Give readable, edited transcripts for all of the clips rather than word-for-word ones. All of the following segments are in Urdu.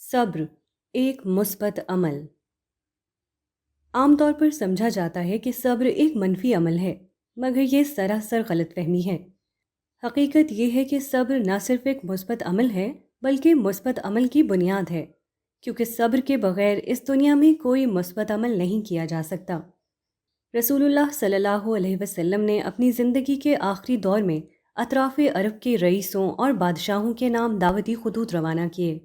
صبر ایک مثبت عمل۔ عام طور پر سمجھا جاتا ہے کہ صبر ایک منفی عمل ہے، مگر یہ سراسر غلط فہمی ہے۔ حقیقت یہ ہے کہ صبر نہ صرف ایک مثبت عمل ہے بلکہ مثبت عمل کی بنیاد ہے، کیونکہ صبر کے بغیر اس دنیا میں کوئی مثبت عمل نہیں کیا جا سکتا۔ رسول اللہ صلی اللہ علیہ وسلم نے اپنی زندگی کے آخری دور میں اطراف عرب کے رئیسوں اور بادشاہوں کے نام دعوتی خطوط روانہ کیے۔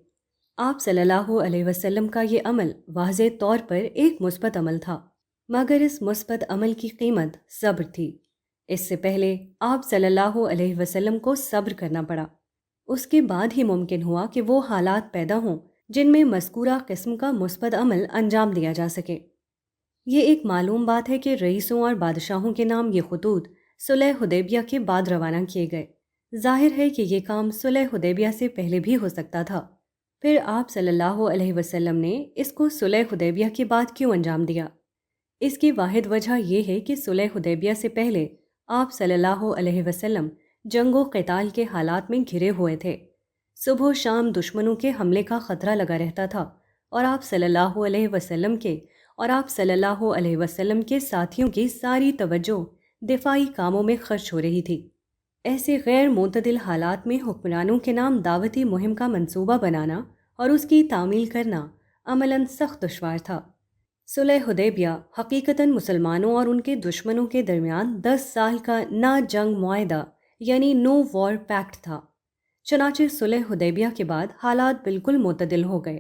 آپ صلی اللہ علیہ وسلم کا یہ عمل واضح طور پر ایک مثبت عمل تھا، مگر اس مثبت عمل کی قیمت صبر تھی۔ اس سے پہلے آپ صلی اللہ علیہ وسلم کو صبر کرنا پڑا، اس کے بعد ہی ممکن ہوا کہ وہ حالات پیدا ہوں جن میں مذکورہ قسم کا مثبت عمل انجام دیا جا سکے۔ یہ ایک معلوم بات ہے کہ رئیسوں اور بادشاہوں کے نام یہ خطوط صلح حدیبیہ کے بعد روانہ کیے گئے۔ ظاہر ہے کہ یہ کام صلح حدیبیہ سے پہلے بھی ہو سکتا تھا، پھر آپ صلی اللہ علیہ وسلم نے اس کو صلح حدیبیہ کے بعد کیوں انجام دیا؟ اس کی واحد وجہ یہ ہے کہ صلح حدیبیہ سے پہلے آپ صلی اللہ علیہ وسلم جنگ و قتال کے حالات میں گھرے ہوئے تھے۔ صبح و شام دشمنوں کے حملے کا خطرہ لگا رہتا تھا، اور آپ صلی اللہ علیہ وسلم کے ساتھیوں کی ساری توجہ دفاعی کاموں میں خرچ ہو رہی تھی۔ ایسے غیر معتدل حالات میں حکمرانوں کے نام دعوتی مہم کا منصوبہ بنانا اور اس کی تعمیل کرنا عملاً سخت دشوار تھا۔ صلح حدیبیہ حقیقتاً مسلمانوں اور ان کے دشمنوں کے درمیان 10 سال کا نا جنگ معاہدہ یعنی نو وار پیکٹ تھا۔ چنانچہ صلح حدیبیہ کے بعد حالات بالکل معتدل ہو گئے۔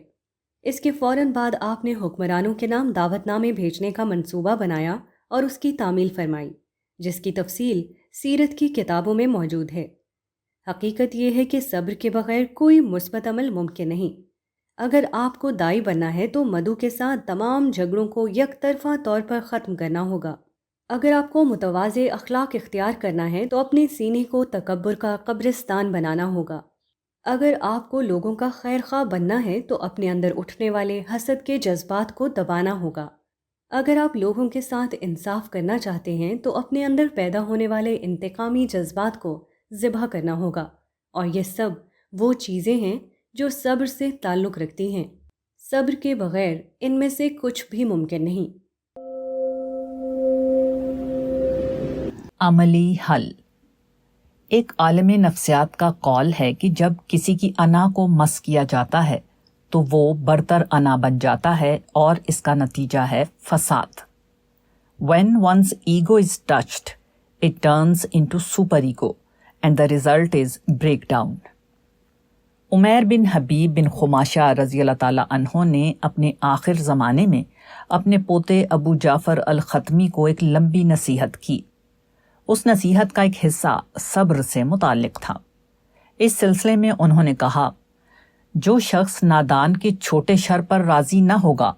اس کے فوراً بعد آپ نے حکمرانوں کے نام دعوت نامے بھیجنے کا منصوبہ بنایا اور اس کی تعمیل فرمائی، جس کی تفصیل سیرت کی کتابوں میں موجود ہے۔ حقیقت یہ ہے کہ صبر کے بغیر کوئی مثبت عمل ممکن نہیں۔ اگر آپ کو دائی بننا ہے تو مدعو کے ساتھ تمام جھگڑوں کو یک طرفہ طور پر ختم کرنا ہوگا۔ اگر آپ کو متواضع اخلاق اختیار کرنا ہے تو اپنے سینے کو تکبر کا قبرستان بنانا ہوگا۔ اگر آپ کو لوگوں کا خیر خواہ بننا ہے تو اپنے اندر اٹھنے والے حسد کے جذبات کو دبانا ہوگا۔ اگر آپ لوگوں کے ساتھ انصاف کرنا چاہتے ہیں تو اپنے اندر پیدا ہونے والے انتقامی جذبات کو ذبح کرنا ہوگا، اور یہ سب وہ چیزیں ہیں جو صبر سے تعلق رکھتی ہیں۔ صبر کے بغیر ان میں سے کچھ بھی ممکن نہیں۔ عملی حل۔ ایک عالم نفسیات کا قول ہے کہ جب کسی کی انا کو مس کیا جاتا ہے تو وہ برتر انا بن جاتا ہے، اور اس کا نتیجہ ہے فساد۔ When one's ego is touched, it turns into super ego, and the result is breakdown۔ Umair بن حبیب بن خماشہ رضی اللہ تعالیٰ عنہ نے اپنے آخر زمانے میں اپنے پوتے ابو جعفر الختمی کو ایک لمبی نصیحت کی۔ اس نصیحت کا ایک حصہ صبر سے متعلق تھا۔ اس سلسلے میں انہوں نے کہا، جو شخص نادان کے چھوٹے شر پر راضی نہ ہوگا،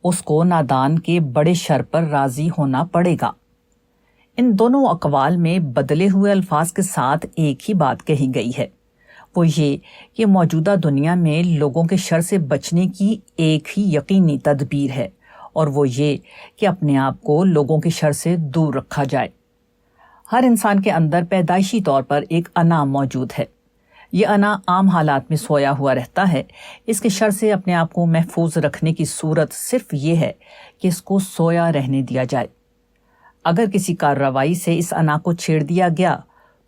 اس کو نادان کے بڑے شر پر راضی ہونا پڑے گا۔ ان دونوں اقوال میں بدلے ہوئے الفاظ کے ساتھ ایک ہی بات کہی گئی ہے، وہ یہ کہ موجودہ دنیا میں لوگوں کے شر سے بچنے کی ایک ہی یقینی تدبیر ہے، اور وہ یہ کہ اپنے آپ کو لوگوں کے شر سے دور رکھا جائے۔ ہر انسان کے اندر پیدائشی طور پر ایک انا موجود ہے۔ یہ انا عام حالات میں سویا ہوا رہتا ہے۔ اس کے شر سے اپنے آپ کو محفوظ رکھنے کی صورت صرف یہ ہے کہ اس کو سویا رہنے دیا جائے۔ اگر کسی کارروائی سے اس انا کو چھیڑ دیا گیا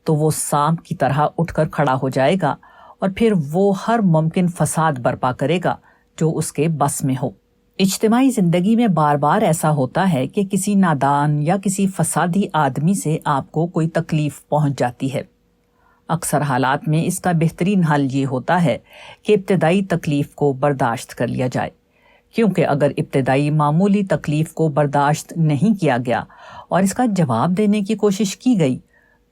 تو وہ سانپ کی طرح اٹھ کر کھڑا ہو جائے گا، اور پھر وہ ہر ممکن فساد برپا کرے گا جو اس کے بس میں ہو۔ اجتماعی زندگی میں بار بار ایسا ہوتا ہے کہ کسی نادان یا کسی فسادی آدمی سے آپ کو کوئی تکلیف پہنچ جاتی ہے۔ اکثر حالات میں اس کا بہترین حل یہ ہوتا ہے کہ ابتدائی تکلیف کو برداشت کر لیا جائے، کیونکہ اگر ابتدائی معمولی تکلیف کو برداشت نہیں کیا گیا اور اس کا جواب دینے کی کوشش کی گئی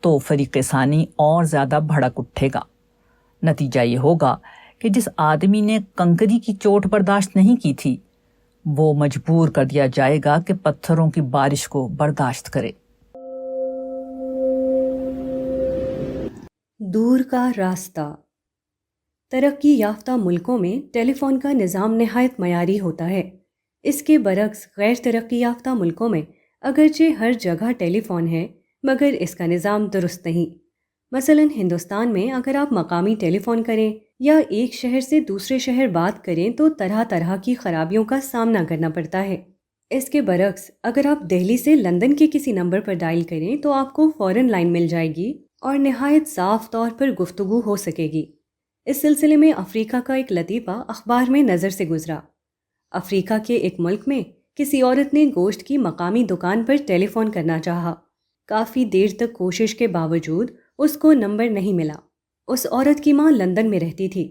تو فریق ثانی اور زیادہ بھڑک اٹھے گا۔ نتیجہ یہ ہوگا کہ جس آدمی نے کنکری کی چوٹ برداشت نہیں کی تھی، وہ مجبور کر دیا جائے گا کہ پتھروں کی بارش کو برداشت کرے۔ دور کا راستہ۔ ترقی یافتہ ملکوں میں ٹیلی فون کا نظام نہایت معیاری ہوتا ہے۔ اس کے برعکس غیر ترقی یافتہ ملکوں میں اگرچہ ہر جگہ ٹیلی فون ہے، مگر اس کا نظام درست نہیں۔ مثلاً ہندوستان میں اگر آپ مقامی ٹیلی فون کریں یا ایک شہر سے دوسرے شہر بات کریں تو طرح طرح کی خرابیوں کا سامنا کرنا پڑتا ہے۔ اس کے برعکس اگر آپ دہلی سے لندن کے کسی نمبر پر ڈائل کریں تو آپ کو فوراً لائن مل جائے گی اور نہایت صاف طور پر گفتگو ہو سکے گی۔ اس سلسلے میں افریقہ کا ایک لطیفہ اخبار میں نظر سے گزرا۔ افریقہ کے ایک ملک میں کسی عورت نے گوشت کی مقامی دکان پر ٹیلی فون کرنا چاہا۔ کافی دیر تک کوشش کے باوجود اس کو نمبر نہیں ملا۔ اس عورت کی ماں لندن میں رہتی تھی۔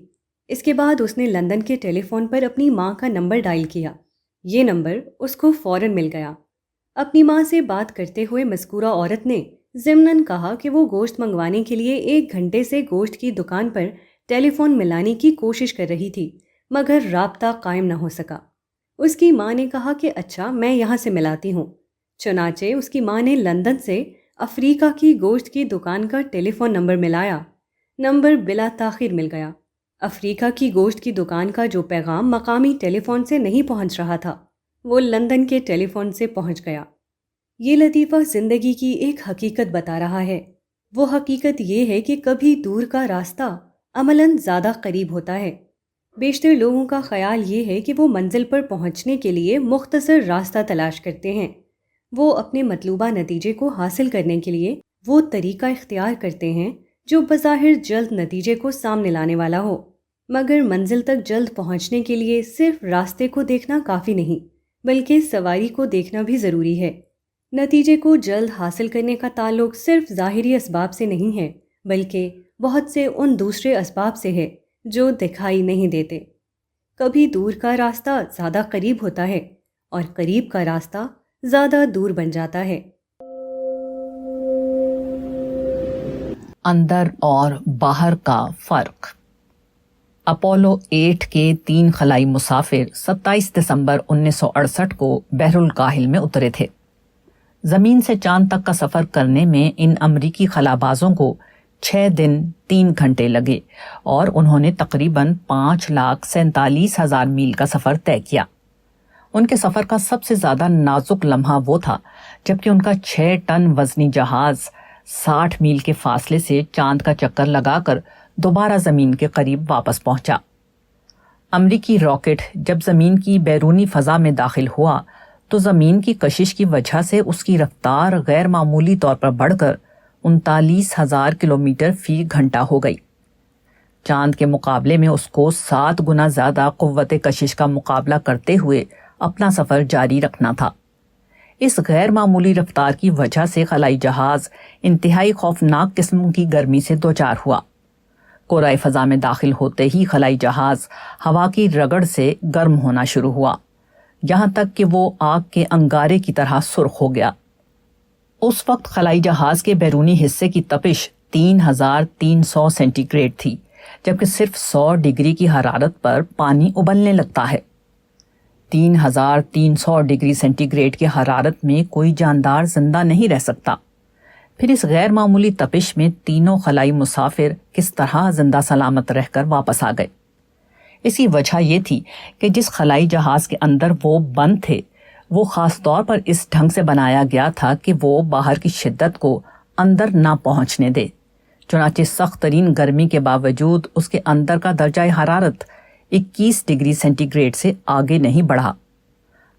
اس کے بعد اس نے لندن کے ٹیلی فون پر اپنی ماں کا نمبر ڈائل کیا۔ یہ نمبر اس کو فوراً مل گیا۔ اپنی ماں سے بات کرتے ہوئے مذکورہ عورت نے ضمناً کہا کہ وہ گوشت منگوانے کے لیے 1 گھنٹے سے گوشت کی دکان پر ٹیلی فون ملانے کی کوشش کر رہی تھی، مگر رابطہ قائم نہ ہو سکا۔ اس کی ماں نے کہا کہ اچھا، میں یہاں سے ملاتی ہوں۔ چنانچہ اس کی ماں نے لندن سے افریقہ کی گوشت کی دکان کا ٹیلی فون نمبر ملایا۔ نمبر بلا تاخیر مل گیا۔ افریقہ کی گوشت کی دکان کا جو پیغام مقامی ٹیلی فون سے نہیں پہنچ رہا تھا، وہ لندن کے ٹیلی فون سے پہنچ گیا۔ یہ لطیفہ زندگی کی ایک حقیقت بتا رہا ہے۔ وہ حقیقت یہ ہے کہ کبھی دور کا راستہ عملاً زیادہ قریب ہوتا ہے۔ بیشتر لوگوں کا خیال یہ ہے کہ وہ منزل پر پہنچنے کے لیے مختصر راستہ تلاش کرتے ہیں۔ وہ اپنے مطلوبہ نتیجے کو حاصل کرنے کے لیے وہ طریقہ اختیار کرتے ہیں جو بظاہر جلد نتیجے کو سامنے لانے والا ہو، مگر منزل تک جلد پہنچنے کے لیے صرف راستے کو دیکھنا کافی نہیں، بلکہ سواری کو دیکھنا بھی ضروری ہے۔ نتیجے کو جلد حاصل کرنے کا تعلق صرف ظاہری اسباب سے نہیں ہے، بلکہ بہت سے ان دوسرے اسباب سے ہے جو دکھائی نہیں دیتے۔ کبھی دور کا راستہ زیادہ قریب ہوتا ہے اور قریب کا راستہ زیادہ دور بن جاتا ہے۔ اندر اور باہر کا فرق۔ اپولو 8 کے 3 خلائی مسافر 27 دسمبر 1968 کو بحر الکاہل میں اترے تھے۔ زمین سے چاند تک کا سفر کرنے میں ان امریکی خلابازوں کو 6 دن 3 گھنٹے لگے اور انہوں نے تقریباً 5,47,000 میل کا سفر طے کیا۔ ان کے سفر کا سب سے زیادہ نازک لمحہ وہ تھا جبکہ ان کا 6 ٹن وزنی جہاز 60 میل کے فاصلے سے چاند کا چکر لگا کر دوبارہ زمین کے قریب واپس پہنچا۔ امریکی راکٹ جب زمین کی بیرونی فضا میں داخل ہوا تو زمین کی کشش کی وجہ سے اس کی رفتار غیر معمولی طور پر بڑھ کر 39,000 کلومیٹر فی گھنٹہ ہو گئی۔ چاند کے مقابلے میں اس کو 7 گنا زیادہ قوت کشش کا مقابلہ کرتے ہوئے اپنا سفر جاری رکھنا تھا۔ اس غیر معمولی رفتار کی وجہ سے خلائی جہاز انتہائی خوفناک قسم کی گرمی سے دوچار ہوا۔ قرۂ فضا میں داخل ہوتے ہی خلائی جہاز ہوا کی رگڑ سے گرم ہونا شروع ہوا، یہاں تک کہ وہ آگ کے انگارے کی طرح سرخ ہو گیا۔ اس وقت خلائی جہاز کے بیرونی حصے کی تپش 3,300 سینٹی گریڈ تھی، جبکہ صرف 100 ڈگری کی حرارت پر پانی ابلنے لگتا ہے۔ 3,300 ڈگری سینٹی گریڈ کی حرارت میں کوئی جاندار زندہ نہیں رہ سکتا۔ پھر اس غیر معمولی تپش میں تینوں خلائی مسافر کس طرح زندہ سلامت رہ کر واپس آ گئے؟ اسی وجہ یہ تھی کہ جس خلائی جہاز کے اندر وہ بند تھے وہ خاص طور پر اس ڈھنگ سے بنایا گیا تھا کہ وہ باہر کی شدت کو اندر نہ پہنچنے دے۔ چنانچہ سخت ترین گرمی کے باوجود اس کے اندر کا درجہ حرارت 21 ڈگری سینٹی گریڈ سے آگے نہیں بڑھا۔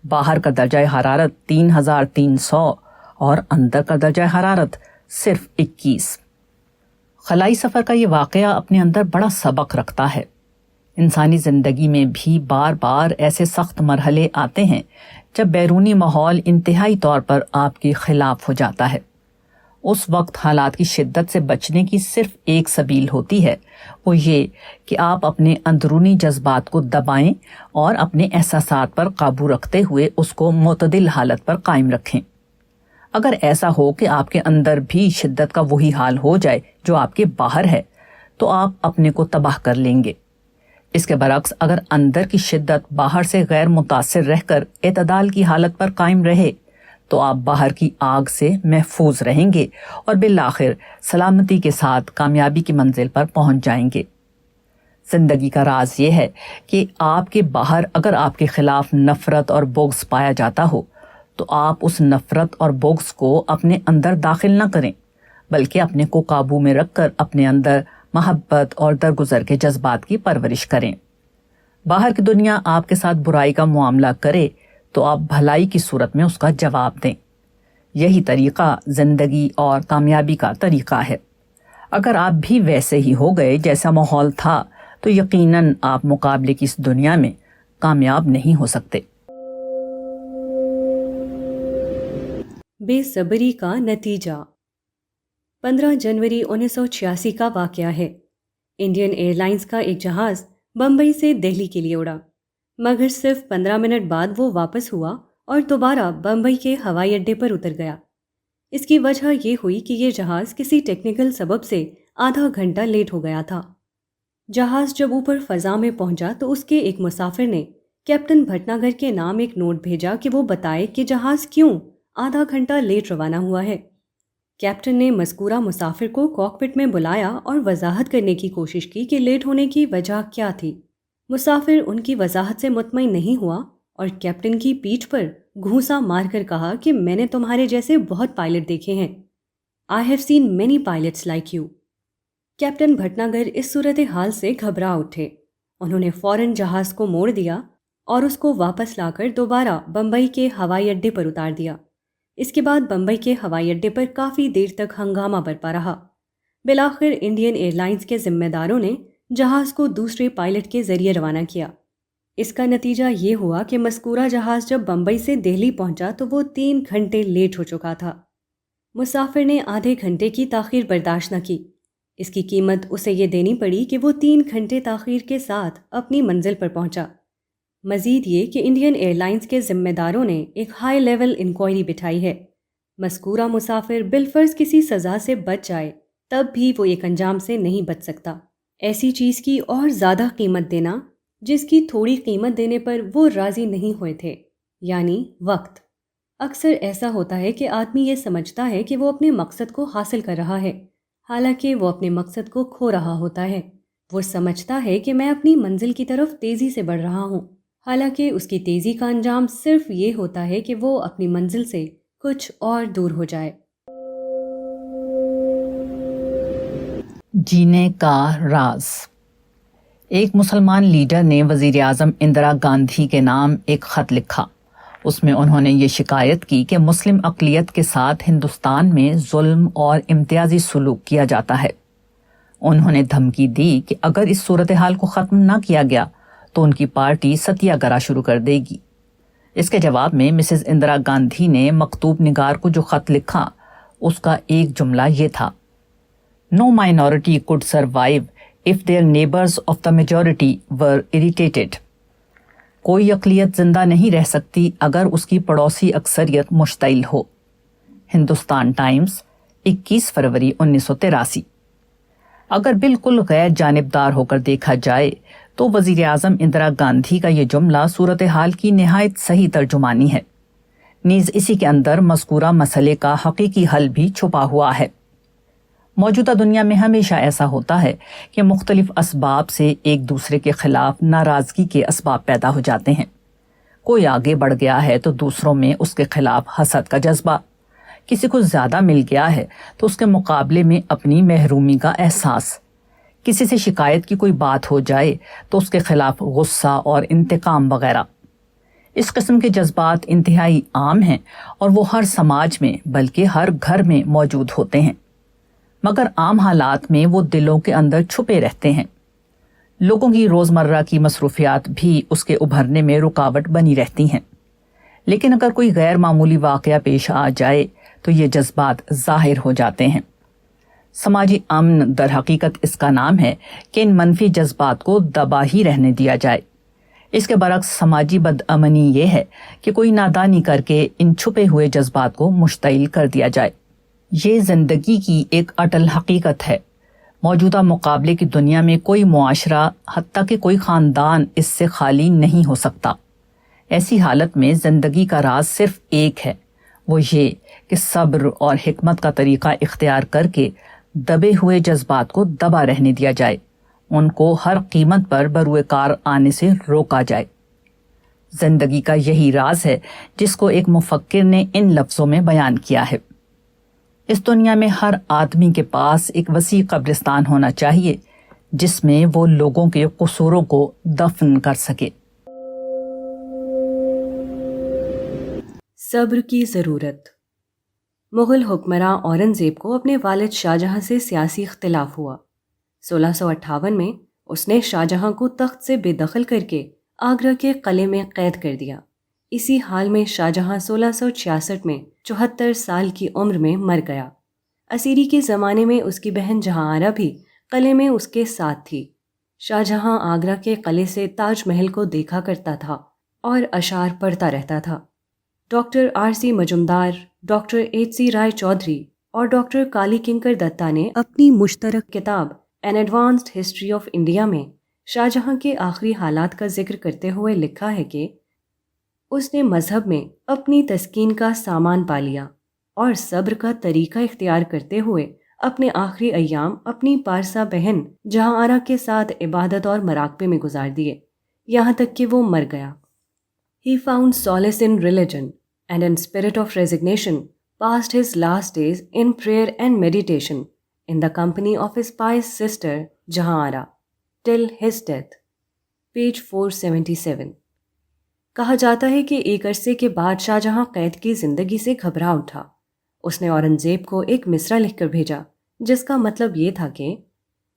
باہر کا درجہ حرارت 3,300 اور اندر کا درجہ حرارت صرف 21۔ خلائی سفر کا یہ واقعہ اپنے اندر بڑا سبق رکھتا ہے۔ انسانی زندگی میں بھی بار بار ایسے سخت مرحلے آتے ہیں جب بیرونی ماحول انتہائی طور پر آپ کے خلاف ہو جاتا ہے۔ اس وقت حالات کی شدت سے بچنے کی صرف ایک سبیل ہوتی ہے، وہ یہ کہ آپ اپنے اندرونی جذبات کو دبائیں اور اپنے احساسات پر قابو رکھتے ہوئے اس کو معتدل حالت پر قائم رکھیں۔ اگر ایسا ہو کہ آپ کے اندر بھی شدت کا وہی حال ہو جائے جو آپ کے باہر ہے تو آپ اپنے کو تباہ کر لیں گے۔ اس کے برعکس اگر اندر کی شدت باہر سے غیر متاثر رہ کر اعتدال کی حالت پر قائم رہے تو آپ باہر کی آگ سے محفوظ رہیں گے اور بالآخر سلامتی کے ساتھ کامیابی کی منزل پر پہنچ جائیں گے۔ زندگی کا راز یہ ہے کہ آپ کے باہر اگر آپ کے خلاف نفرت اور بغض پایا جاتا ہو تو آپ اس نفرت اور بغض کو اپنے اندر داخل نہ کریں، بلکہ اپنے کو قابو میں رکھ کر اپنے اندر محبت اور درگزر کے جذبات کی پرورش کریں۔ باہر کی دنیا آپ کے ساتھ برائی کا معاملہ کرے تو آپ بھلائی کی صورت میں اس کا جواب دیں۔ یہی طریقہ زندگی اور کامیابی کا طریقہ ہے۔ اگر آپ بھی ویسے ہی ہو گئے جیسا ماحول تھا تو یقیناً آپ مقابلے کی اس دنیا میں کامیاب نہیں ہو سکتے۔ بے صبری کا نتیجہ۔ 15 جنوری 1986 کا واقعہ ہے۔ انڈین ایئر لائنز کا ایک جہاز بمبئی سے دہلی کے لیے اڑا، مگر صرف 15 منٹ بعد وہ واپس ہوا اور دوبارہ بمبئی کے ہوائی اڈے پر اتر گیا۔ اس کی وجہ یہ ہوئی کہ یہ جہاز کسی ٹیکنیکل سبب سے آدھا گھنٹہ لیٹ ہو گیا تھا۔ جہاز جب اوپر فضا میں پہنچا تو اس کے ایک مسافر نے کیپٹن بھٹناگر کے نام ایک نوٹ بھیجا کہ وہ بتائے کہ جہاز کیوں آدھا گھنٹہ لیٹ روانہ ہوا ہے۔ کیپٹن نے مذکورہ مسافر کو کاکپٹ میں بلایا اور وضاحت کرنے کی کوشش کی کہ لیٹ ہونے کی وجہ کیا تھی۔ مسافر ان کی وضاحت سے مطمئن نہیں ہوا اور کیپٹن کی پیٹھ پر گھونسا مار کر کہا کہ میں نے تمہارے جیسے بہت پائلٹ دیکھے ہیں۔ I have seen many pilots like you۔ Captain Bhatnagar اس صورتحال سے گھبرا اٹھے۔ انہوں نے فوراً جہاز کو موڑ دیا اور اس کو واپس لا کر دوبارہ بمبئی کے ہوائی اڈے پر اتار دیا۔ اس کے بعد بمبئی کے ہوائی اڈے پر کافی دیر تک ہنگامہ برپا رہا۔ بالآخر انڈین ایئر لائنز کے ذمہ داروں نے جہاز کو دوسرے پائلٹ کے ذریعے روانہ کیا۔ اس کا نتیجہ یہ ہوا کہ مذکورہ جہاز جب بمبئی سے دہلی پہنچا تو وہ 3 گھنٹے لیٹ ہو چکا تھا۔ مسافر نے آدھے گھنٹے کی تاخیر برداشت نہ کی۔ اس کی قیمت اسے یہ دینی پڑی کہ وہ 3 گھنٹے تاخیر کے ساتھ اپنی منزل پر پہنچا۔ مزید یہ کہ انڈین ایئر لائنز کے ذمہ داروں نے ایک ہائی لیول انکوائری بٹھائی ہے۔ مذکورہ مسافر بالفرض کسی سزا سے بچ جائے تب بھی وہ ایک انجام سے نہیں بچ سکتا۔ ایسی چیز کی اور زیادہ قیمت دینا جس کی تھوڑی قیمت دینے پر وہ راضی نہیں ہوئے تھے، یعنی وقت۔ اکثر ایسا ہوتا ہے کہ آدمی یہ سمجھتا ہے کہ وہ اپنے مقصد کو حاصل کر رہا ہے، حالانکہ وہ اپنے مقصد کو کھو رہا ہوتا ہے۔ وہ سمجھتا ہے کہ میں اپنی منزل کی طرف تیزی سے بڑھ رہا ہوں، حالانکہ اس کی تیزی کا انجام صرف یہ ہوتا ہے کہ وہ اپنی منزل سے کچھ اور دور ہو جائے۔ جینے کا راز۔ ایک مسلمان لیڈر نے وزیر اعظم اندرا گاندھی کے نام ایک خط لکھا۔ اس میں انہوں نے یہ شکایت کی کہ مسلم اقلیت کے ساتھ ہندوستان میں ظلم اور امتیازی سلوک کیا جاتا ہے۔ انہوں نے دھمکی دی کہ اگر اس صورتحال کو ختم نہ کیا گیا تو ان کی پارٹی ستیہ گرہ شروع کر دے گی۔ اس کے جواب میں مسز اندرا گاندھی نے مکتوب نگار کو جو خط لکھا اس کا ایک جملہ یہ تھا: No minority could survive if their neighbors of the majority were irritated۔ کوئی اقلیت زندہ نہیں رہ سکتی اگر اس کی پڑوسی اکثریت مشتعل ہو۔ ہندوستان ٹائمز، 21 فروری 1983۔ اگر بالکل غیر جانبدار ہو کر دیکھا جائے تو وزیر اعظم اندرا گاندھی کا یہ جملہ صورتحال کی نہایت صحیح ترجمانی ہے۔ نیز اسی کے اندر مذکورہ مسئلے کا حقیقی حل بھی چھپا ہوا ہے۔ موجودہ دنیا میں ہمیشہ ایسا ہوتا ہے کہ مختلف اسباب سے ایک دوسرے کے خلاف ناراضگی کے اسباب پیدا ہو جاتے ہیں۔ کوئی آگے بڑھ گیا ہے تو دوسروں میں اس کے خلاف حسد کا جذبہ، کسی کو زیادہ مل گیا ہے تو اس کے مقابلے میں اپنی محرومی کا احساس، کسی سے شکایت کی کوئی بات ہو جائے تو اس کے خلاف غصہ اور انتقام وغیرہ۔ اس قسم کے جذبات انتہائی عام ہیں اور وہ ہر سماج میں بلکہ ہر گھر میں موجود ہوتے ہیں، مگر عام حالات میں وہ دلوں کے اندر چھپے رہتے ہیں۔ لوگوں کی روزمرہ کی مصروفیات بھی اس کے ابھرنے میں رکاوٹ بنی رہتی ہیں، لیکن اگر کوئی غیر معمولی واقعہ پیش آ جائے تو یہ جذبات ظاہر ہو جاتے ہیں۔ سماجی امن در حقیقت اس کا نام ہے کہ ان منفی جذبات کو دبا ہی رہنے دیا جائے۔ اس کے برعکس سماجی بدامنی یہ ہے کہ کوئی نادانی کر کے ان چھپے ہوئے جذبات کو مشتعل کر دیا جائے۔ یہ زندگی کی ایک اٹل حقیقت ہے۔ موجودہ مقابلے کی دنیا میں کوئی معاشرہ، حتیٰ کہ کوئی خاندان اس سے خالی نہیں ہو سکتا۔ ایسی حالت میں زندگی کا راز صرف ایک ہے، وہ یہ کہ صبر اور حکمت کا طریقہ اختیار کر کے دبے ہوئے جذبات کو دبا رہنے دیا جائے، ان کو ہر قیمت پر بروئے کار آنے سے روکا جائے۔ زندگی کا یہی راز ہے جس کو ایک مفکر نے ان لفظوں میں بیان کیا ہے: اس دنیا میں ہر آدمی کے پاس ایک وسیع قبرستان ہونا چاہیے جس میں وہ لوگوں کے قصوروں کو دفن کر سکے۔ صبر کی ضرورت۔ مغل حکمراں اورنگزیب کو اپنے والد شاہ جہاں سے سیاسی اختلاف ہوا۔ 1658 میں اس نے شاہ جہاں کو تخت سے بے دخل کر کے آگرہ کے قلعے میں قید کر دیا۔ اسی حال میں شاہ جہاں 1666 میں 74 سال کی عمر میں مر گیا۔ اسیری کے زمانے میں اس کی بہن جہاں آرا بھی قلعے میں اس کے ساتھ تھی۔ شاہ جہاں آگرہ کے قلعے سے تاج محل کو دیکھا کرتا تھا اور اشعار پڑھتا رہتا تھا۔ Doctor R.C. Majumdar, doctor H.C. Ray Chaudhuri اور ڈاکٹر کالی کنکر دتا نے اپنی مشترک کتاب an advanced history of India میں شاہ جہاں کے آخری حالات کا ذکر کرتے ہوئے لکھا ہے کہ اس نے مذہب میں اپنی تسکین کا سامان پا لیا اور صبر کا طریقہ اختیار کرتے ہوئے اپنے آخری ایام اپنی پارسا بہن جہاں آرا کے ساتھ عبادت اور مراقبے میں گزار دیے، یہاں تک کہ وہ مر گیا۔ He found solace in religion and in spirit of resignation passed his last days in prayer and meditation in the company of his pious sister Jahan Ara till his death. Page 477۔ کہا جاتا ہے کہ ایک عرصے کے بعد شاہ جہاں قید کی زندگی سے گھبرا اٹھا۔ اس نے اورنگزیب کو ایک مصرع لکھ کر بھیجا جس کا مطلب یہ تھا کہ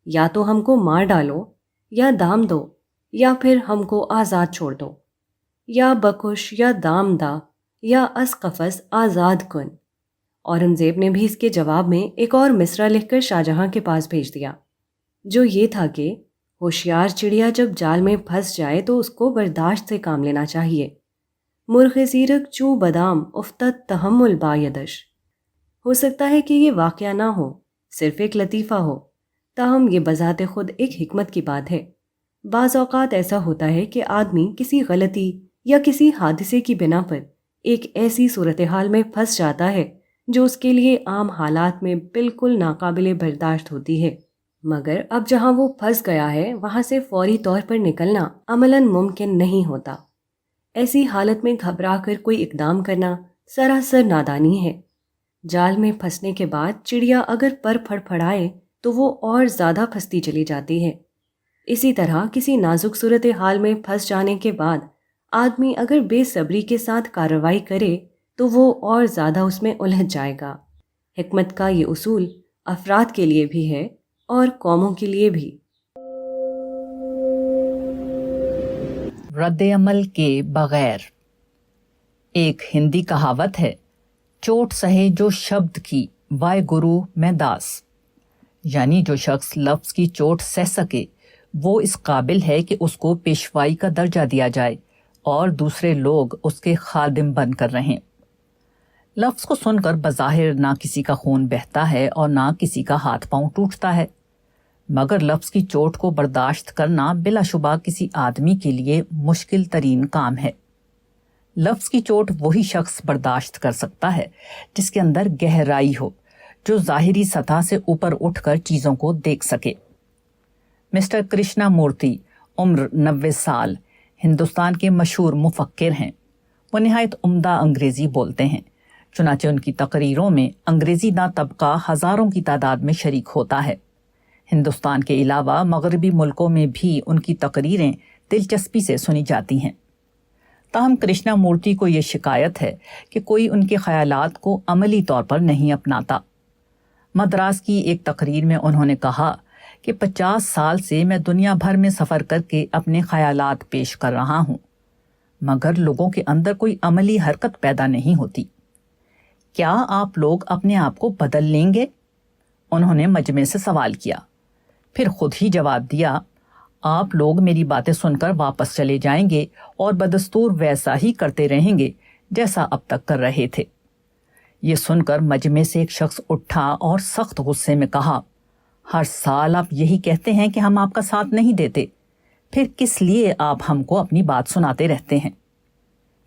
یا تو ہم کو مار ڈالو یا دام دو یا پھر ہم کو آزاد چھوڑ دو، یا بکش یا دام دا یا از قفس آزاد کن۔ اورنگزیب نے بھی اس کے جواب میں ایک اور مصرع لکھ کر شاہ جہاں کے پاس بھیج دیا جو یہ تھا کہ ہوشیار چڑیا جب جال میں پھنس جائے تو اس کو برداشت سے کام لینا چاہیے۔ مرغ زیرک چو بادام افتد تحمل بایدش۔ ہو سکتا ہے کہ یہ واقعہ نہ ہو، صرف ایک لطیفہ ہو، تاہم یہ بذات خود ایک حکمت کی بات ہے۔ بعض اوقات ایسا ہوتا ہے کہ آدمی کسی غلطی یا کسی حادثے کی بنا پر ایک ایسی صورتحال میں پھنس جاتا ہے جو اس کے لیے عام حالات میں بالکل ناقابل برداشت ہوتی ہے، مگر اب جہاں وہ پھنس گیا ہے وہاں سے فوری طور پر نکلنا عملاً ممکن نہیں ہوتا۔ ایسی حالت میں گھبرا کر کوئی اقدام کرنا سراسر نادانی ہے۔ جال میں پھنسنے کے بعد چڑیا اگر پر پھڑ پھڑائے تو وہ اور زیادہ پھنستی چلی جاتی ہے۔ اسی طرح کسی نازک صورتحال میں پھنس جانے کے بعد آدمی اگر بے صبری کے ساتھ کارروائی کرے تو وہ اور زیادہ اس میں الجھ جائے گا۔ حکمت کا یہ اصول افراد کے لیے بھی ہے اور قوموں کے لیے بھی۔ رد عمل کے بغیر۔ ایک ہندی کہاوت ہے، چوٹ سہے جو شبد کی وائے گرو میں داس، یعنی جو شخص لفظ کی چوٹ سہ سکے وہ اس قابل ہے کہ اس کو پیشوائی کا درجہ دیا جائے اور دوسرے لوگ اس کے خادم بن کر رہیں۔ لفظ کو سن کر بظاہر نہ کسی کا خون بہتا ہے اور نہ کسی کا ہاتھ پاؤں ٹوٹتا ہے، مگر لفظ کی چوٹ کو برداشت کرنا بلا شبہ کسی آدمی کے لیے مشکل ترین کام ہے۔ لفظ کی چوٹ وہی شخص برداشت کر سکتا ہے جس کے اندر گہرائی ہو، جو ظاہری سطح سے اوپر اٹھ کر چیزوں کو دیکھ سکے۔ مسٹر کرشنا مورتی، عمر 90 سال، ہندوستان کے مشہور مفکر ہیں۔ وہ نہایت عمدہ انگریزی بولتے ہیں، چنانچہ ان کی تقریروں میں انگریزی داں طبقہ ہزاروں کی تعداد میں شریک ہوتا ہے۔ ہندوستان کے علاوہ مغربی ملکوں میں بھی ان کی تقریریں دلچسپی سے سنی جاتی ہیں۔ تاہم کرشنا مورتی کو یہ شکایت ہے کہ کوئی ان کے خیالات کو عملی طور پر نہیں اپناتا۔ مدراس کی ایک تقریر میں انہوں نے کہا کہ 50 سال سے میں دنیا بھر میں سفر کر کے اپنے خیالات پیش کر رہا ہوں، مگر لوگوں کے اندر کوئی عملی حرکت پیدا نہیں ہوتی۔ کیا آپ لوگ اپنے آپ کو بدل لیں گے؟ انہوں نے مجمع سے سوال کیا، پھر خود ہی جواب دیا، آپ لوگ میری باتیں سن کر واپس چلے جائیں گے اور بدستور ویسا ہی کرتے رہیں گے جیسا اب تک کر رہے تھے۔ یہ سن کر مجمع سے ایک شخص اٹھا اور سخت غصے میں کہا، ہر سال آپ یہی کہتے ہیں کہ ہم آپ کا ساتھ نہیں دیتے، پھر کس لیے آپ ہم کو اپنی بات سناتے رہتے ہیں؟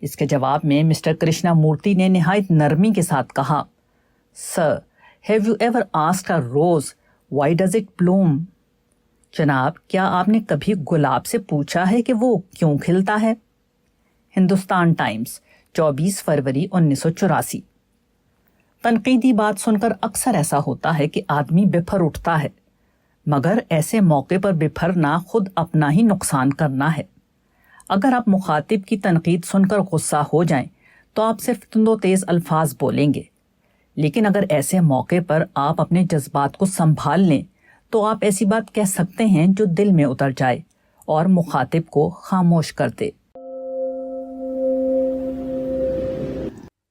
اس کے جواب میں مسٹر کرشنا مورتی نے نہایت نرمی کے ساتھ کہا، sir, have you ever asked a rose why does it bloom? جناب، کیا آپ نے کبھی گلاب سے پوچھا ہے کہ وہ کیوں کھلتا ہے؟ ہندوستان ٹائمز، 24 فروری 1984۔ تنقیدی بات سن کر اکثر ایسا ہوتا ہے کہ آدمی بے پھر اٹھتا ہے، مگر ایسے موقع پر بپھرنا خود اپنا ہی نقصان کرنا ہے۔ اگر آپ مخاطب کی تنقید سن کر غصہ ہو جائیں تو آپ صرف تند و تیز الفاظ بولیں گے، لیکن اگر ایسے موقع پر آپ اپنے جذبات کو سنبھال لیں تو آپ ایسی بات کہہ سکتے ہیں جو دل میں اتر جائے اور مخاطب کو خاموش کر دے۔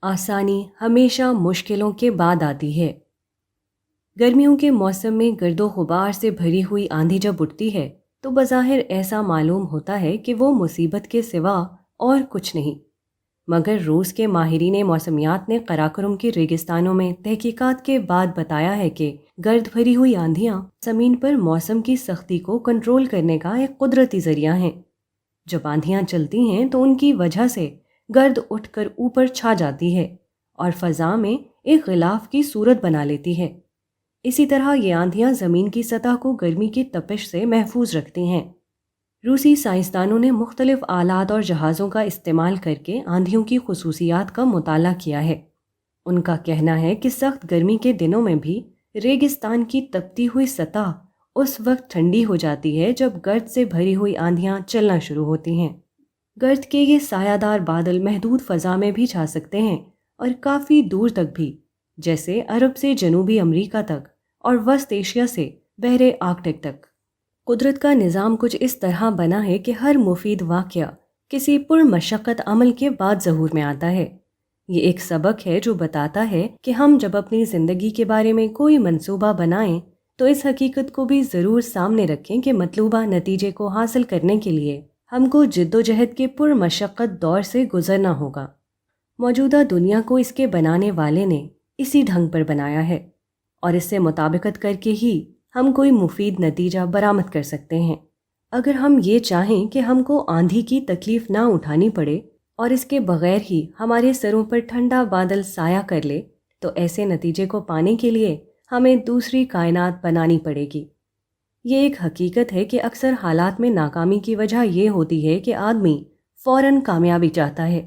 آسانی ہمیشہ مشکلوں کے بعد آتی ہے۔ گرمیوں کے موسم میں گرد و غبار سے بھری ہوئی آندھی جب اٹھتی ہے تو بظاہر ایسا معلوم ہوتا ہے کہ وہ مصیبت کے سوا اور کچھ نہیں، مگر روس کے ماہرین موسمیات نے قراقرم کے ریگستانوں میں تحقیقات کے بعد بتایا ہے کہ گرد بھری ہوئی آندھیاں زمین پر موسم کی سختی کو کنٹرول کرنے کا ایک قدرتی ذریعہ ہیں۔ جب آندھیاں چلتی ہیں تو ان کی وجہ سے گرد اٹھ کر اوپر چھا جاتی ہے اور فضا میں ایک غلاف کی صورت بنا لیتی ہے۔ اسی طرح یہ آندھیاں زمین کی سطح کو گرمی کی تپش سے محفوظ رکھتی ہیں۔ روسی سائنسدانوں نے مختلف آلات اور جہازوں کا استعمال کر کے آندھیوں کی خصوصیات کا مطالعہ کیا ہے۔ ان کا کہنا ہے کہ سخت گرمی کے دنوں میں بھی ریگستان کی تپتی ہوئی سطح اس وقت ٹھنڈی ہو جاتی ہے جب گرد سے بھری ہوئی آندھیاں چلنا شروع ہوتی ہیں۔ گرد کے یہ سایہ دار بادل محدود فضا میں بھی چھا سکتے ہیں اور کافی دور تک بھی، جیسے عرب سے جنوبی امریکہ تک اور وسط ایشیا سے بحر آرکٹک تک۔ قدرت کا نظام کچھ اس طرح بنا ہے کہ ہر مفید واقعہ کسی پرمشقت عمل کے بعد ظہور میں آتا ہے۔ یہ ایک سبق ہے جو بتاتا ہے کہ ہم جب اپنی زندگی کے بارے میں کوئی منصوبہ بنائیں تو اس حقیقت کو بھی ضرور سامنے رکھیں کہ مطلوبہ نتیجے کو حاصل کرنے کے لیے ہم کو جد و جہد کے پرمشقت دور سے گزرنا ہوگا۔ موجودہ دنیا کو اس کے بنانے والے نے اسی ڈھنگ پر بنایا ہے اور اس سے مطابقت کر کے ہی ہم کوئی مفید نتیجہ برآمد کر سکتے ہیں۔ اگر ہم یہ چاہیں کہ ہم کو آندھی کی تکلیف نہ اٹھانی پڑے اور اس کے بغیر ہی ہمارے سروں پر ٹھنڈا بادل سایہ کر لے تو ایسے نتیجے کو پانے کے لیے ہمیں دوسری کائنات بنانی پڑے گی۔ یہ ایک حقیقت ہے کہ اکثر حالات میں ناکامی کی وجہ یہ ہوتی ہے کہ آدمی فوراً کامیابی چاہتا ہے۔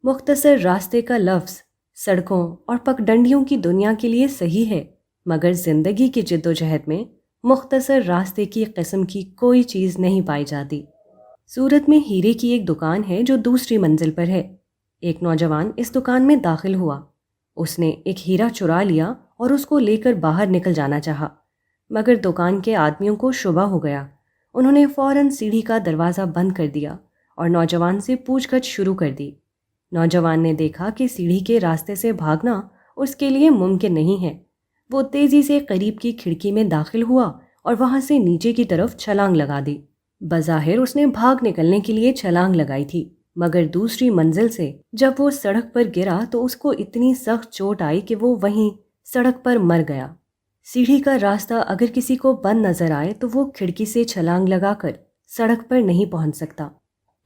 مختصر راستے کا لفظ سڑکوں اور پگڈنڈیوں کی دنیا کے لیے صحیح ہے، مگر زندگی کی جد و جہد میں مختصر راستے کی قسم کی کوئی چیز نہیں پائی جاتی۔ سورت میں ہیرے کی ایک دکان ہے جو دوسری منزل پر ہے۔ ایک نوجوان اس دکان میں داخل ہوا۔ اس نے ایک ہیرا چرا لیا اور اس کو لے کر باہر نکل جانا چاہا، مگر دکان کے آدمیوں کو شبہ ہو گیا۔ انہوں نے فوراً سیڑھی کا دروازہ بند کر دیا اور نوجوان سے پوچھ گچھ شروع کر دی۔ نوجوان نے دیکھا کہ سیڑھی کے راستے سے بھاگنا اس کے لیے ممکن نہیں ہے۔ وہ تیزی سے قریب کی کھڑکی میں داخل ہوا اور وہاں سے نیچے کی طرف چھلانگ لگا دی۔ بظاہر اس نے بھاگ نکلنے کے لیے چھلانگ لگائی تھی، مگر دوسری منزل سے جب وہ سڑک پر گرا تو اس کو اتنی سخت چوٹ آئی کہ وہ وہیں سڑک پر مر گیا۔ سیڑھی کا راستہ اگر کسی کو بند نظر آئے تو وہ کھڑکی سے چھلانگ لگا کر سڑک پر نہیں پہنچ سکتا۔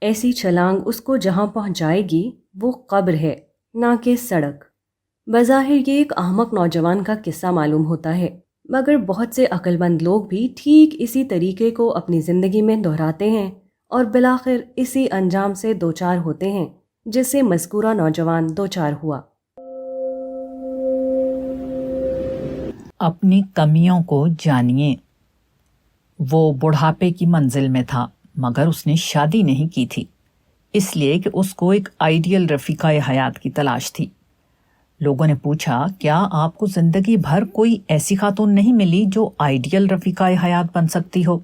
ایسی چھلانگ اس کو جہاں پہنچائے گی وہ قبر ہے، نہ کہ سڑک۔ بظاہر یہ ایک احمق نوجوان کا قصہ معلوم ہوتا ہے، مگر بہت سے عقل مند لوگ بھی ٹھیک اسی طریقے کو اپنی زندگی میں دہراتے ہیں اور بالآخر اسی انجام سے دوچار ہوتے ہیں جس سے مذکورہ نوجوان دوچار ہوا۔ اپنی کمیوں کو جانیے۔ وہ بڑھاپے کی منزل میں تھا، مگر اس نے شادی نہیں کی تھی، اس لیے کہ اس کو ایک آئیڈیل رفیقہ حیات کی تلاش تھی۔ لوگوں نے پوچھا، کیا آپ کو زندگی بھر کوئی ایسی خاتون نہیں ملی جو آئیڈیل رفیقہ حیات بن سکتی ہو؟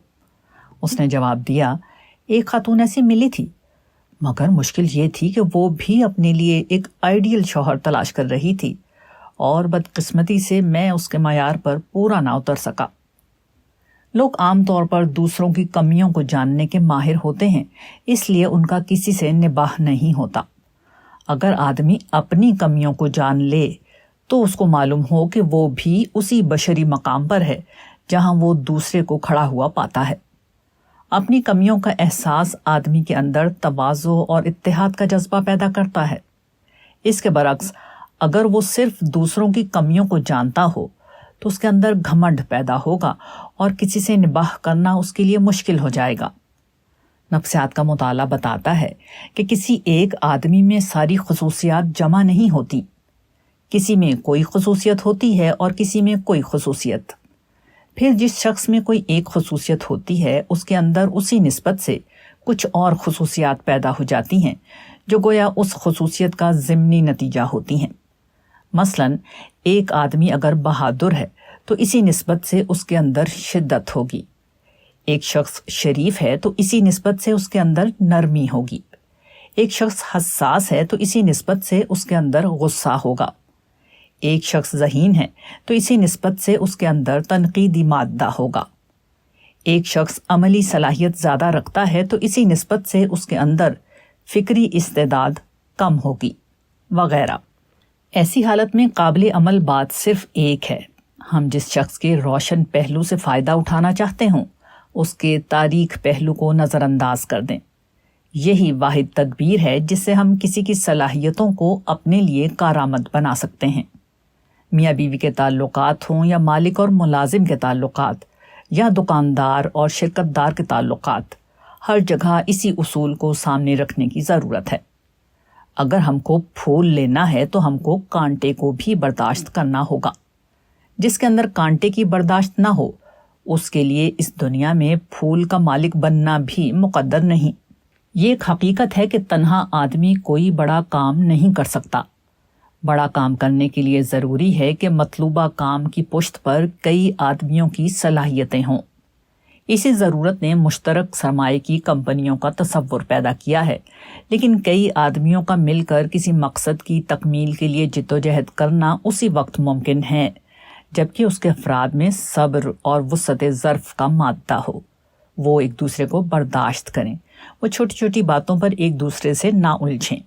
اس نے جواب دیا، ایک خاتون ایسی ملی تھی، مگر مشکل یہ تھی کہ وہ بھی اپنے لیے ایک آئیڈیل شوہر تلاش کر رہی تھی اور بدقسمتی سے میں اس کے معیار پر پورا نہ اتر سکا۔ لوگ عام طور پر دوسروں کی کمیوں کو جاننے کے ماہر ہوتے ہیں، اس لیے ان کا کسی سے نباہ نہیں ہوتا۔ اگر آدمی اپنی کمیوں کو جان لے تو اس کو معلوم ہو کہ وہ بھی اسی بشری مقام پر ہے جہاں وہ دوسرے کو کھڑا ہوا پاتا ہے۔ اپنی کمیوں کا احساس آدمی کے اندر تواضع اور اتحاد کا جذبہ پیدا کرتا ہے۔ اس کے برعکس اگر وہ صرف دوسروں کی کمیوں کو جانتا ہو تو اس کے اندر گھمنڈ پیدا ہوگا اور کسی سے نباہ کرنا اس کے لیے مشکل ہو جائے گا۔ نفسیات کا مطالعہ بتاتا ہے کہ کسی ایک آدمی میں ساری خصوصیات جمع نہیں ہوتی، کسی میں کوئی خصوصیت ہوتی ہے اور کسی میں کوئی خصوصیت۔ پھر جس شخص میں کوئی ایک خصوصیت ہوتی ہے اس کے اندر اسی نسبت سے کچھ اور خصوصیات پیدا ہو جاتی ہیں جو گویا اس خصوصیت کا ضمنی نتیجہ ہوتی ہیں۔ مثلاً ایک آدمی اگر بہادر ہے تو اسی نسبت سے اس کے اندر شدت ہوگی، ایک شخص شریف ہے تو اسی نسبت سے اس کے اندر نرمی ہوگی، ایک شخص حساس ہے تو اسی نسبت سے اس کے اندر غصہ ہوگا، ایک شخص ذہین ہے تو اسی نسبت سے اس کے اندر تنقیدی مادہ ہوگا، ایک شخص عملی صلاحیت زیادہ رکھتا ہے تو اسی نسبت سے اس کے اندر فکری استعداد کم ہوگی، وغیرہ۔ ایسی حالت میں قابل عمل بات صرف ایک ہے، ہم جس شخص کے روشن پہلو سے فائدہ اٹھانا چاہتے ہوں اس کے تاریک پہلو کو نظر انداز کر دیں۔ یہی واحد تدبیر ہے جس سے ہم کسی کی صلاحیتوں کو اپنے لیے کارآمد بنا سکتے ہیں۔ میاں بیوی کے تعلقات ہوں یا مالک اور ملازم کے تعلقات یا دکاندار اور شرکت دار کے تعلقات، ہر جگہ اسی اصول کو سامنے رکھنے کی ضرورت ہے۔ اگر ہم کو پھول لینا ہے تو ہم کو کانٹے کو بھی برداشت کرنا ہوگا۔ جس کے اندر کانٹے کی برداشت نہ ہو اس کے لیے اس دنیا میں پھول کا مالک بننا بھی مقدر نہیں۔ یہ ایک حقیقت ہے کہ تنہا آدمی کوئی بڑا کام نہیں کر سکتا۔ بڑا کام کرنے کے لیے ضروری ہے کہ مطلوبہ کام کی پشت پر کئی آدمیوں کی صلاحیتیں ہوں۔ اسی ضرورت نے مشترک سرمایہ کی کمپنیوں کا تصور پیدا کیا ہے، لیکن کئی آدمیوں کا مل کر کسی مقصد کی تکمیل کے لیے جدوجہد کرنا اسی وقت ممکن ہے جبکہ اس کے افراد میں صبر اور وسعت ظرف کا مادہ ہو، وہ ایک دوسرے کو برداشت کریں، وہ چھوٹی چھوٹی باتوں پر ایک دوسرے سے نہ الجھیں،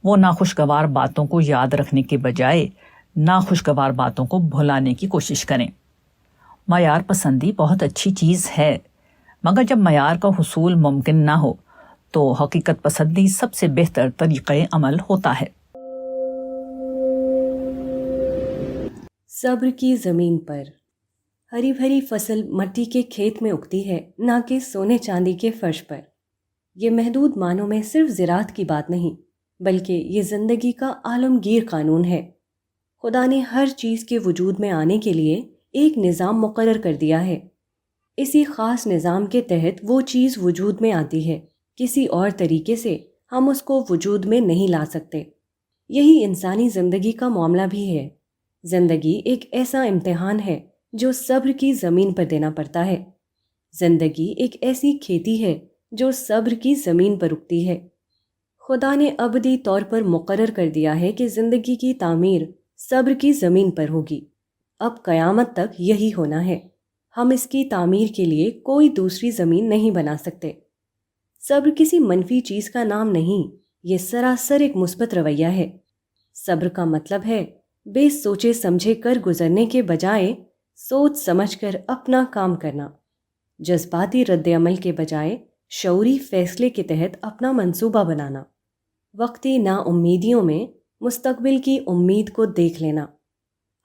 وہ ناخوشگوار باتوں کو یاد رکھنے کے بجائے ناخوشگوار باتوں کو بھلانے کی کوشش کریں۔ معیار پسندی بہت اچھی چیز ہے، مگر جب معیار کا حصول ممکن نہ ہو تو حقیقت پسندی سب سے بہتر طریقہ عمل ہوتا ہے۔ صبر کی زمین پر ہری بھری فصل مٹی کے کھیت میں اگتی ہے، نہ کہ سونے چاندی کے فرش پر۔ یہ محدود معنوں میں صرف زراعت کی بات نہیں بلکہ یہ زندگی کا عالمگیر قانون ہے۔ خدا نے ہر چیز کے وجود میں آنے کے لیے ایک نظام مقرر کر دیا ہے۔ اسی خاص نظام کے تحت وہ چیز وجود میں آتی ہے، کسی اور طریقے سے ہم اس کو وجود میں نہیں لا سکتے۔ یہی انسانی زندگی کا معاملہ بھی ہے۔ زندگی ایک ایسا امتحان ہے جو صبر کی زمین پر دینا پڑتا ہے۔ زندگی ایک ایسی کھیتی ہے جو صبر کی زمین پر اگتی ہے۔ خدا نے ابدی طور پر مقرر کر دیا ہے کہ زندگی کی تعمیر صبر کی زمین پر ہوگی۔ اب قیامت تک یہی ہونا ہے۔ ہم اس کی تعمیر کے لیے کوئی دوسری زمین نہیں بنا سکتے۔ صبر کسی منفی چیز کا نام نہیں، یہ سراسر ایک مثبت رویہ ہے۔ صبر کا مطلب ہے بے سوچے سمجھے کر گزرنے کے بجائے سوچ سمجھ کر اپنا کام کرنا، جذباتی رد عمل کے بجائے شعوری فیصلے کے تحت اپنا منصوبہ بنانا، وقتی نا امیدیوں میں مستقبل کی امید کو دیکھ لینا،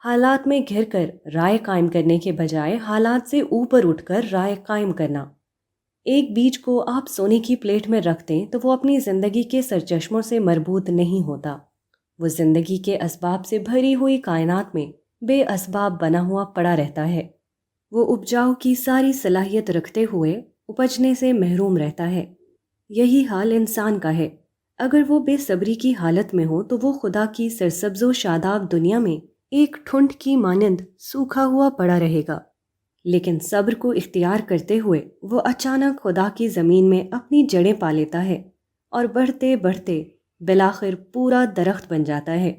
حالات میں گھر کر رائے قائم کرنے کے بجائے حالات سے اوپر اٹھ کر رائے قائم کرنا۔ ایک بیج کو آپ سونے کی پلیٹ میں رکھ دیں تو وہ اپنی زندگی کے سرچشموں سے مربوط نہیں ہوتا، وہ زندگی کے اسباب سے بھری ہوئی کائنات میں بے اسباب بنا ہوا پڑا رہتا ہے۔ وہ اپجاؤ کی ساری صلاحیت رکھتے ہوئے اپجنے سے محروم رہتا ہے۔ یہی حال انسان کا ہے۔ اگر وہ بے صبری کی حالت میں ہو تو وہ خدا کی سرسبز و شاداب دنیا میں ایک ٹھنڈ کی مانند سوکھا ہوا پڑا رہے گا، لیکن صبر کو اختیار کرتے ہوئے وہ اچانک خدا کی زمین میں اپنی جڑیں پا لیتا ہے اور بڑھتے بڑھتے بالآخر پورا درخت بن جاتا ہے۔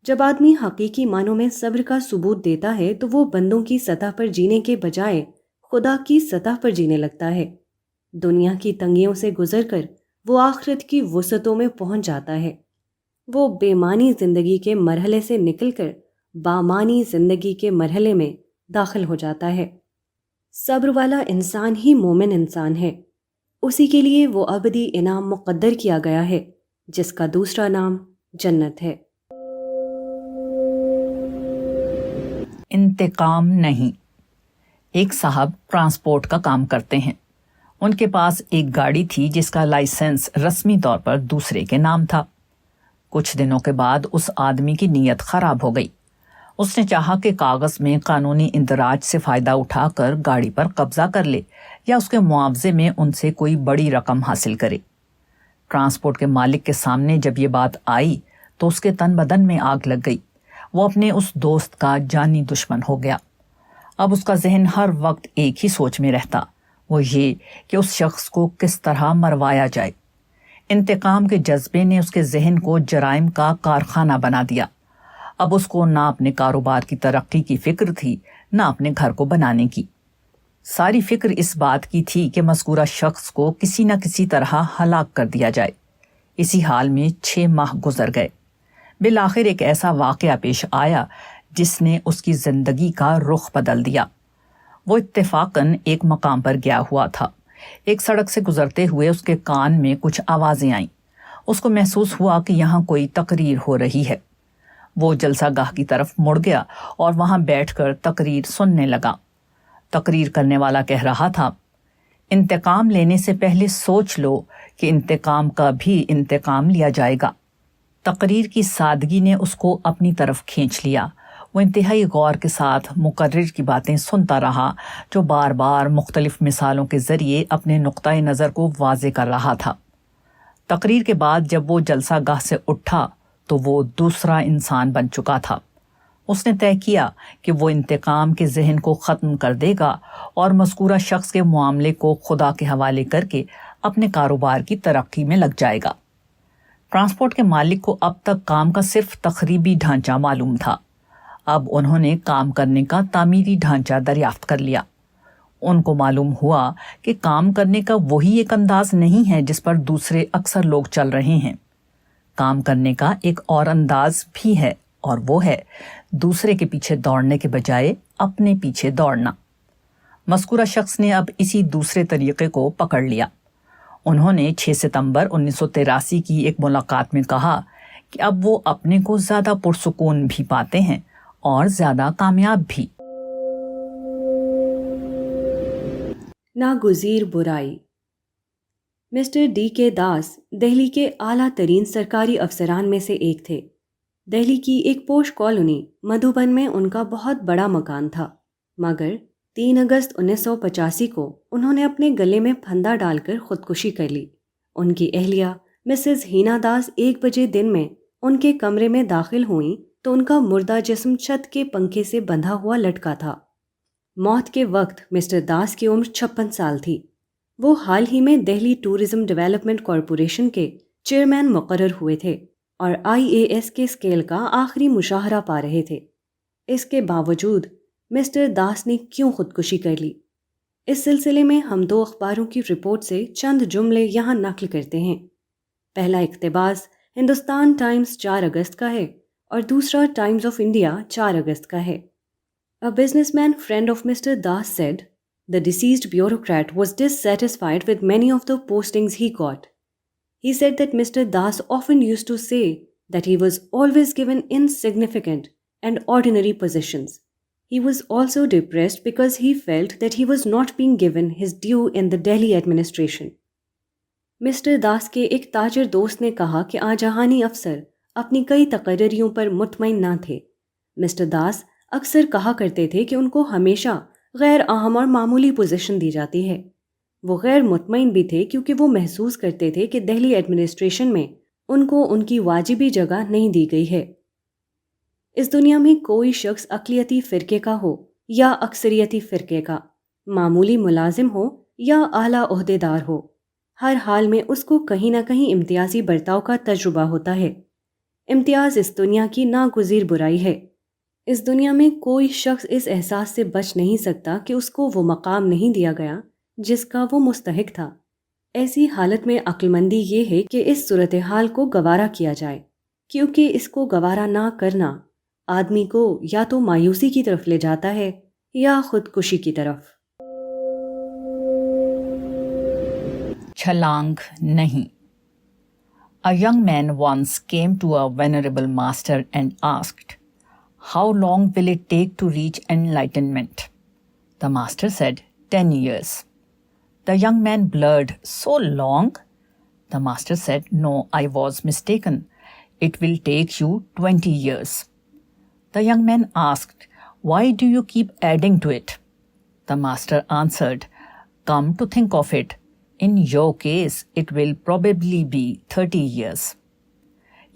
جب آدمی حقیقی معنوں میں صبر کا ثبوت دیتا ہے تو وہ بندوں کی سطح پر جینے کے بجائے خدا کی سطح پر جینے لگتا ہے۔ دنیا کی تنگیوں سے گزر کر وہ آخرت کی وسعتوں میں پہنچ جاتا ہے۔ وہ بے معنی زندگی کے مرحلے سے نکل کر بامعنی زندگی کے مرحلے میں داخل ہو جاتا ہے۔ صبر والا انسان ہی مومن انسان ہے۔ اسی کے لیے وہ ابدی انعام مقدر کیا گیا ہے جس کا دوسرا نام جنت ہے۔ انتقام نہیں۔ ایک صاحب ٹرانسپورٹ کا کام کرتے ہیں۔ ان کے پاس ایک گاڑی تھی جس کا لائسنس رسمی طور پر دوسرے کے نام تھا۔ کچھ دنوں کے بعد اس آدمی کی نیت خراب ہو گئی۔ اس نے چاہا کہ کاغذ میں قانونی اندراج سے فائدہ اٹھا کر گاڑی پر قبضہ کر لے یا اس کے معاوضے میں ان سے کوئی بڑی رقم حاصل کرے۔ ٹرانسپورٹ کے مالک کے سامنے جب یہ بات آئی تو اس کے تن بدن میں آگ لگ گئی۔ وہ اپنے اس دوست کا جانی دشمن ہو گیا۔ اب اس کا ذہن ہر وقت ایک ہی سوچ میں رہتا، وہ یہ کہ اس شخص کو کس طرح مروایا جائے۔ انتقام کے جذبے نے اس کے ذہن کو جرائم کا کارخانہ بنا دیا۔ اب اس کو نہ اپنے کاروبار کی ترقی کی فکر تھی، نہ اپنے گھر کو بنانے کی۔ ساری فکر اس بات کی تھی کہ مذکورہ شخص کو کسی نہ کسی طرح ہلاک کر دیا جائے۔ اسی حال میں 6 ماہ گزر گئے۔ بالآخر ایک ایسا واقعہ پیش آیا جس نے اس کی زندگی کا رخ بدل دیا۔ وہ اتفاقاً ایک مقام پر گیا ہوا تھا۔ ایک سڑک سے گزرتے ہوئے اس کے کان میں کچھ آوازیں آئیں۔ اس کو محسوس ہوا کہ یہاں کوئی تقریر ہو رہی ہے۔ وہ جلسہ گاہ کی طرف مڑ گیا اور وہاں بیٹھ کر تقریر سننے لگا۔ تقریر کرنے والا کہہ رہا تھا، انتقام لینے سے پہلے سوچ لو کہ انتقام کا بھی انتقام لیا جائے گا۔ تقریر کی سادگی نے اس کو اپنی طرف کھینچ لیا۔ وہ انتہائی غور کے ساتھ مقرر کی باتیں سنتا رہا، جو بار بار مختلف مثالوں کے ذریعے اپنے نقطۂ نظر کو واضح کر رہا تھا۔ تقریر کے بعد جب وہ جلسہ گاہ سے اٹھا تو وہ دوسرا انسان بن چکا تھا۔ اس نے طے کیا کہ وہ انتقام کے ذہن کو ختم کر دے گا اور مذکورہ شخص کے معاملے کو خدا کے حوالے کر کے اپنے کاروبار کی ترقی میں لگ جائے گا۔ ٹرانسپورٹ کے مالک کو اب تک کام کا صرف تخریبی ڈھانچہ معلوم تھا۔ اب انہوں نے کام کرنے کا تعمیری ڈھانچہ دریافت کر لیا۔ ان کو معلوم ہوا کہ کام کرنے کا وہی ایک انداز نہیں ہے جس پر دوسرے اکثر لوگ چل رہے ہیں۔ کام کرنے کا ایک اور انداز بھی ہے، اور وہ ہے دوسرے کے پیچھے دوڑنے کے بجائے اپنے پیچھے دوڑنا۔ مذکورہ شخص نے اب اسی دوسرے طریقے کو پکڑ لیا۔ انہوں نے 6 ستمبر 1983 کی ایک ملاقات میں کہا کہ اب وہ اپنے کو زیادہ پرسکون بھی پاتے ہیں اور زیادہ کامیاب بھی۔ ناگزیر برائی۔ مسٹر ڈی کے داس دہلی کے اعلیٰ ترین سرکاری افسران میں سے ایک تھے۔ دہلی کی ایک پوش کالونی مدھوبن میں ان کا بہت بڑا مکان تھا، مگر 3 اگست 1985 کو انہوں نے اپنے گلے میں پھندا ڈال کر خودکشی کر لی۔ ان کی اہلیہ مسز ہینا داس 1 بجے دن میں ان کے کمرے میں داخل ہوئیں تو ان کا مردہ جسم چھت کے پنکھے سے بندھا ہوا لٹکا تھا۔ موت کے وقت مسٹر داس کی عمر 56 سال تھی۔ وہ حال ہی میں دہلی ٹورزم ڈیولپمنٹ کارپوریشن کے چیئرمین مقرر ہوئے تھے اور IAS کے اسکیل کا آخری مشاہرہ پا رہے تھے۔ اس کے باوجود مسٹر داس نے کیوں خودکشی کر لی؟ اس سلسلے میں ہم 2 اخباروں کی رپورٹ سے چند جملے یہاں نقل کرتے ہیں۔ پہلا اقتباس ہندوستان ٹائمز 4 اگست کا ہے اور دوسرا ٹائمز آف انڈیا 4 اگست کا ہے۔ A businessman friend of Mr. Das said, the deceased bureaucrat was dissatisfied with many of the postings he got. He said that Mr. Das often used to say that he was always given insignificant and ordinary positions. He was also depressed because he felt that he was not being given his due in the Delhi administration. Mister Das کے ایک تاجر دوست نے کہا کہ آجہانی افسر اپنی کئی تقرریوں پر مطمئن نہ تھے۔ مسٹر داس اکثر کہا کرتے تھے کہ ان کو ہمیشہ غیر اہم اور معمولی پوزیشن دی جاتی ہے۔ وہ غیر مطمئن بھی تھے کیونکہ وہ محسوس کرتے تھے کہ دہلی ایڈمنسٹریشن میں ان کو ان کی واجبی جگہ نہیں دی گئی ہے۔ اس دنیا میں کوئی شخص اقلیتی فرقے کا ہو یا اکثریتی فرقے کا، معمولی ملازم ہو یا اعلیٰ عہدیدار ہو، ہر حال میں اس کو کہیں نہ کہیں امتیازی برتاؤ کا تجربہ ہوتا ہے۔ امتیاز اس دنیا کی ناگزیر برائی ہے۔ اس دنیا میں کوئی شخص اس احساس سے بچ نہیں سکتا کہ اس کو وہ مقام نہیں دیا گیا جس کا وہ مستحق تھا۔ ایسی حالت میں عقل مندی یہ ہے کہ اس صورتحال کو گوارا کیا جائے، کیونکہ اس کو گوارا نہ کرنا آدمی کو یا تو مایوسی کی طرف لے جاتا ہے یا خودکشی کی طرف۔ چھلانگ نہیں۔ A young man once came to a venerable master and asked, "How long will it take to reach enlightenment?" The master said, 10 years. The young man blurted, "So long?" The master said, "No, I was mistaken. It will take you 20 years. The young man asked, "Why do you keep adding to it?" The master answered, "Come to think of it, in your case it will probably be 30 years."